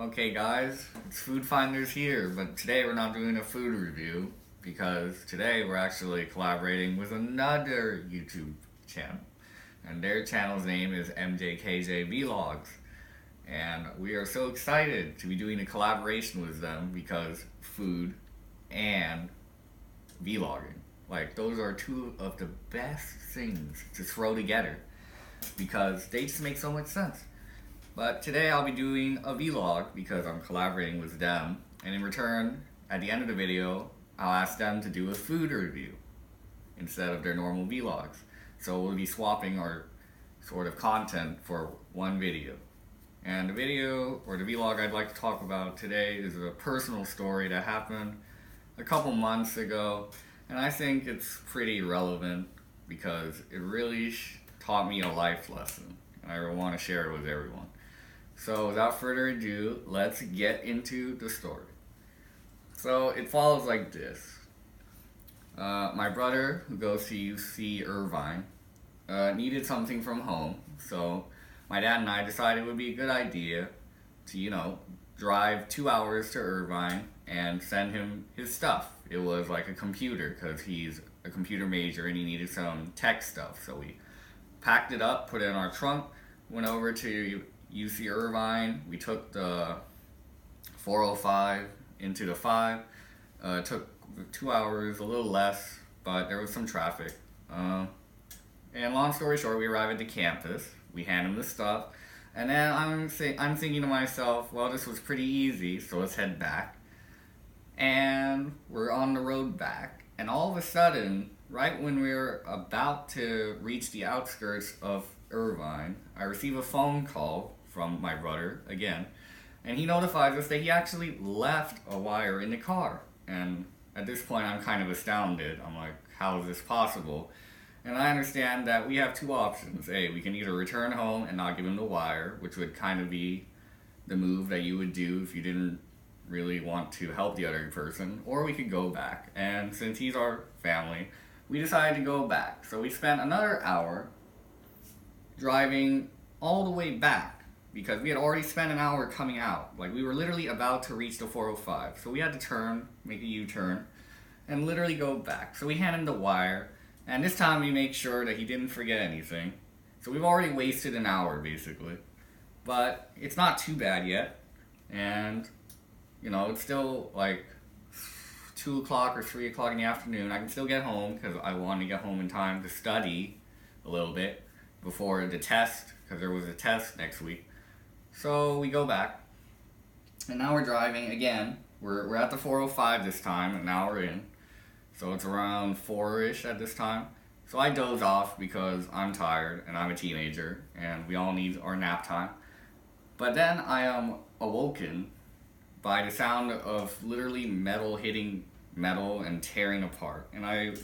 Okay guys, it's Food Finders here, but today we're not doing a food review because today we're actually collaborating with another YouTube channel. And their channel's name is MJKJ Vlogs. And we are so excited to be doing a collaboration with them because food and vlogging. Like, those are two of the best things to throw together because they just make so much sense. But today I'll be doing a vlog because I'm collaborating with them, and in return, at the end of the video, I'll ask them to do a food review instead of their normal vlogs. So we'll be swapping our sort of content for one video. And the video, or the vlog I'd like to talk about today, is a personal story that happened a couple months ago, and I think it's pretty relevant because it really taught me a life lesson, and I want to share it with everyone. So without further ado, let's get into the story. So it follows like this. My brother, who goes to UC Irvine, needed something from home, so my dad and I decided it would be a good idea to, drive 2 hours to Irvine and send him his stuff. It was like a computer, because he's a computer major and he needed some tech stuff. So we packed it up, put it in our trunk, went over to UC Irvine. We took the 405 into the 5. It took 2 hours, a little less, but there was some traffic. And long story short, we arrived at the campus. We hand him the stuff, and then I'm thinking to myself, well, this was pretty easy, so let's head back. And we're on the road back, and all of a sudden, right when we're about to reach the outskirts of Irvine, I receive a phone call from my brother again, and he notifies us that he actually left a wire in the car. And at this point, I'm kind of astounded. I'm like, how is this possible? And I understand that we have two options. A, we can either return home and not give him the wire, which would kind of be the move that you would do if you didn't really want to help the other person, or we could go back. And since he's our family, we decided to go back. So we spent another hour driving all the way back because we had already spent an hour coming out. Like, we were literally about to reach the 405. So we had to turn, make a U-turn, and literally go back. So we hand him the wire. And this time we make sure that he didn't forget anything. So we've already wasted an hour, basically. But it's not too bad yet. And, it's still like 2 o'clock or 3 o'clock in the afternoon. I can still get home because I want to get home in time to study a little bit before the test, because there was a test next week. So we go back. And now we're driving again. We're at the 405 this time, an hour in. So it's around 4-ish at this time. So I doze off because I'm tired and I'm a teenager and we all need our nap time. But then I am awoken by the sound of literally metal hitting metal and tearing apart. And I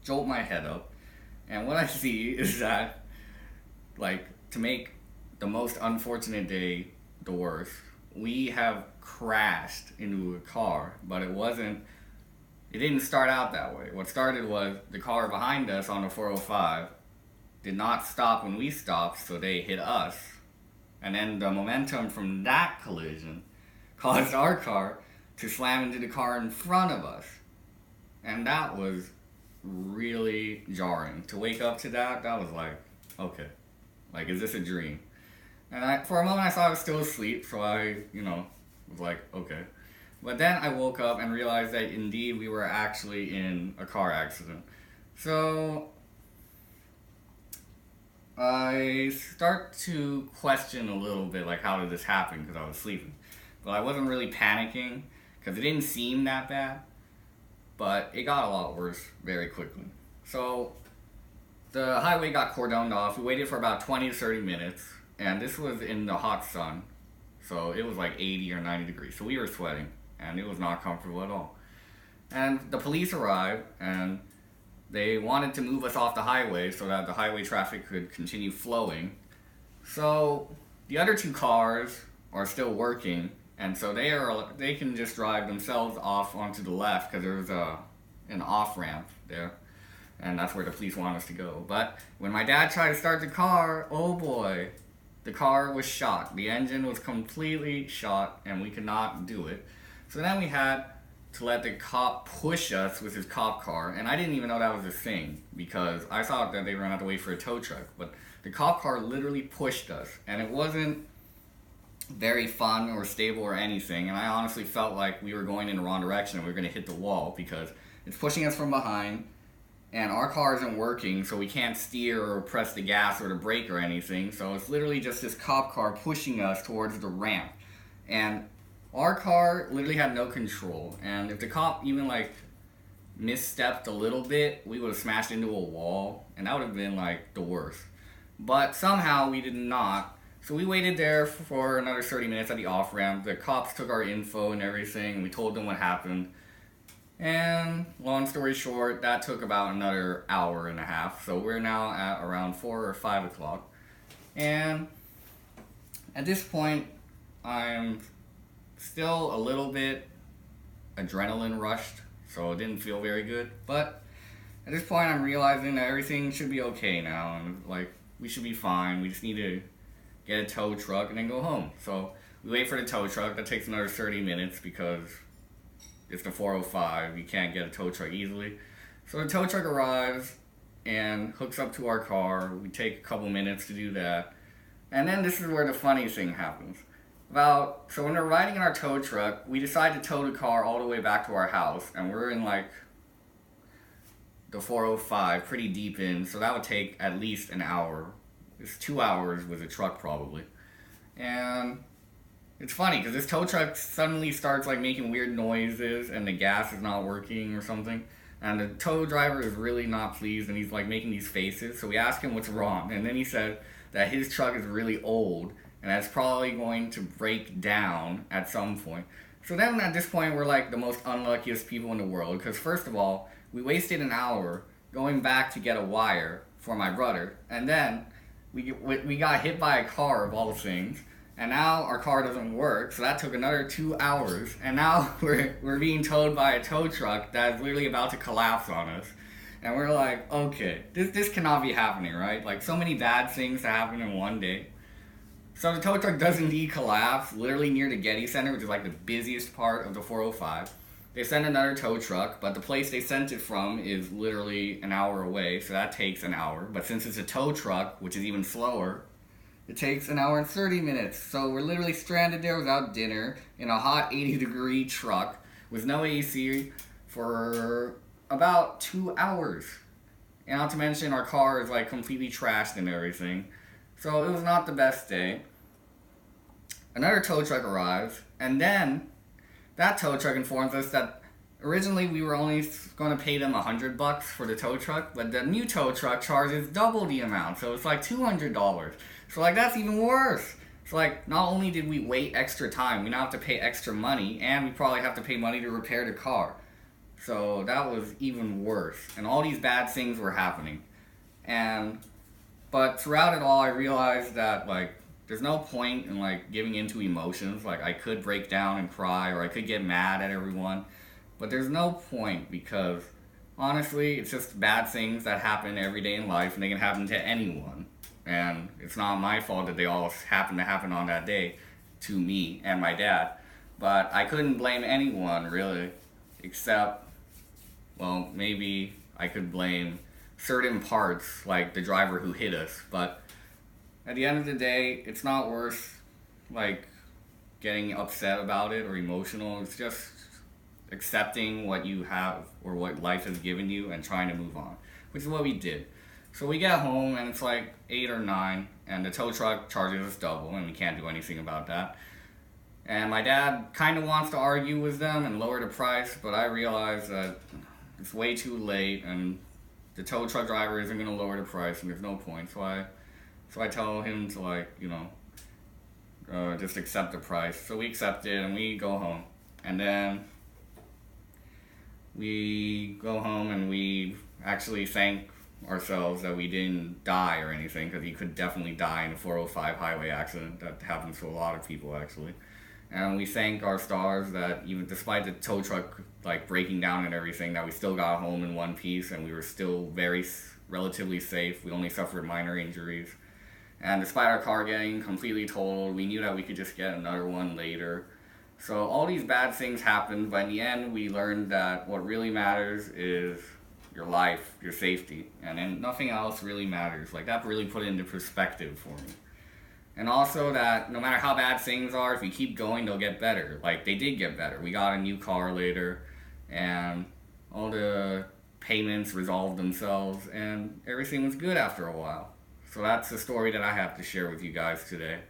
jolt my head up, and what I see is that, like, to make the most unfortunate day the worst, we have crashed into a car, but it didn't start out that way. What started was the car behind us on the 405 did not stop when we stopped, so they hit us. And then the momentum from that collision caused our car to slam into the car in front of us. And that was really jarring. To wake up to that was like, okay, like, is this a dream? And for a moment I thought I was still asleep, so I, was like, okay. But then I woke up and realized that indeed we were actually in a car accident. So I start to question a little bit, like, how did this happen, because I was sleeping. But I wasn't really panicking because it didn't seem that bad. But it got a lot worse very quickly. So the highway got cordoned off. We waited for about 20 to 30 minutes. And this was in the hot sun. So it was like 80 or 90 degrees. So we were sweating. And it was not comfortable at all. And the police arrived, and they wanted to move us off the highway so that the highway traffic could continue flowing. So the other two cars are still working, and so they can just drive themselves off onto the left because there's an off-ramp there. And that's where the police want us to go. But when my dad tried to start the car, oh boy, the car was shot. The engine was completely shot and we could not do it. So then we had to let the cop push us with his cop car, and I didn't even know that was a thing because I thought that they were gonna have to wait for a tow truck, but the cop car literally pushed us, and it wasn't very fun or stable or anything, and I honestly felt like we were going in the wrong direction and we were gonna hit the wall because it's pushing us from behind and our car isn't working, so we can't steer or press the gas or the brake or anything, so it's literally just this cop car pushing us towards the ramp. And our car literally had no control, and if the cop even like misstepped a little bit, we would have smashed into a wall, and that would have been like the worst. But somehow we did not, so we waited there for another 30 minutes at the off-ramp. The cops took our info and everything, and we told them what happened. And long story short, that took about another hour and a half, so we're now at around 4 or 5 o'clock. And at this point, I'm still a little bit adrenaline rushed, so it didn't feel very good. But at this point, I'm realizing that everything should be okay now, and like we should be fine. We just need to get a tow truck and then go home. So we wait for the tow truck. That takes another 30 minutes because it's the 405. You can't get a tow truck easily. So the tow truck arrives and hooks up to our car. We take a couple minutes to do that, and then this is where the funny thing happens. So when we're riding in our tow truck, we decide to tow the car all the way back to our house, and we're in like the 405, pretty deep in, so that would take at least an hour. It's 2 hours with a truck probably. And it's funny because this tow truck suddenly starts like making weird noises and the gas is not working or something. And the tow driver is really not pleased and he's like making these faces. So we ask him what's wrong, and then he said that his truck is really old and that's probably going to break down at some point. So then at this point, we're like the most unluckiest people in the world because first of all, we wasted an hour going back to get a wire for my brother, and then we got hit by a car of all things, and now our car doesn't work, so that took another 2 hours, and now we're being towed by a tow truck that is literally about to collapse on us. And we're like, okay, this cannot be happening, right? Like so many bad things to happen in one day. So the tow truck does indeed collapse, literally near the Getty Center, which is like the busiest part of the 405. They send another tow truck, but the place they sent it from is literally an hour away, so that takes an hour. But since it's a tow truck, which is even slower, it takes an hour and 30 minutes. So we're literally stranded there without dinner in a hot 80-degree truck with no AC for about 2 hours. And not to mention our car is like completely trashed and everything. So it was not the best day. Another tow truck arrives, and then that tow truck informs us that originally we were only going to pay them $100 for the tow truck, but the new tow truck charges double the amount, so it's like $200. So like that's even worse. So like not only did we wait extra time, we now have to pay extra money, and we probably have to pay money to repair the car. So that was even worse, and all these bad things were happening. But throughout it all, I realized that like there's no point in like giving into emotions. Like I could break down and cry, or I could get mad at everyone, but there's no point because honestly, it's just bad things that happen every day in life, and they can happen to anyone. And it's not my fault that they all happen to happen on that day to me and my dad. But I couldn't blame anyone really, except, well, maybe I could blame certain parts, like the driver who hit us. But at the end of the day, it's not worth like getting upset about it or emotional. It's just accepting what you have or what life has given you and trying to move on, which is what we did. So we get home and it's like 8 or 9, and the tow truck charges us double, and we can't do anything about that. And my dad kind of wants to argue with them and lower the price, but I realize that it's way too late, and the tow truck driver isn't going to lower the price, and there's no point. So I tell him to like, just accept the price. So we accept it and we go home. And then we go home and we actually thank ourselves that we didn't die or anything, because you could definitely die in a 405 highway accident. That happens to a lot of people actually. And we thank our stars that even despite the tow truck like breaking down and everything, that we still got home in one piece and we were still relatively safe. We only suffered minor injuries. And despite our car getting completely totaled, we knew that we could just get another one later. So all these bad things happened, but in the end we learned that what really matters is your life, your safety, and then nothing else really matters. Like, that really put it into perspective for me. And also that no matter how bad things are, if you keep going, they'll get better. Like, they did get better. We got a new car later, and all the payments resolved themselves, and everything was good after a while. So that's the story that I have to share with you guys today.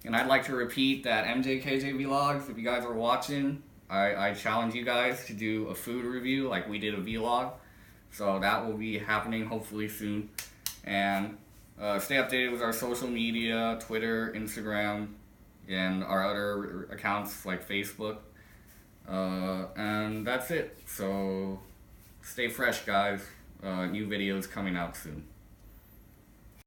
And I'd like to repeat that MJKJ Vlogs, if you guys are watching, I challenge you guys to do a food review like we did a vlog. So that will be happening hopefully soon. And stay updated with our social media, Twitter, Instagram, and our other accounts like Facebook. And that's it. So stay fresh, guys. New videos coming out soon.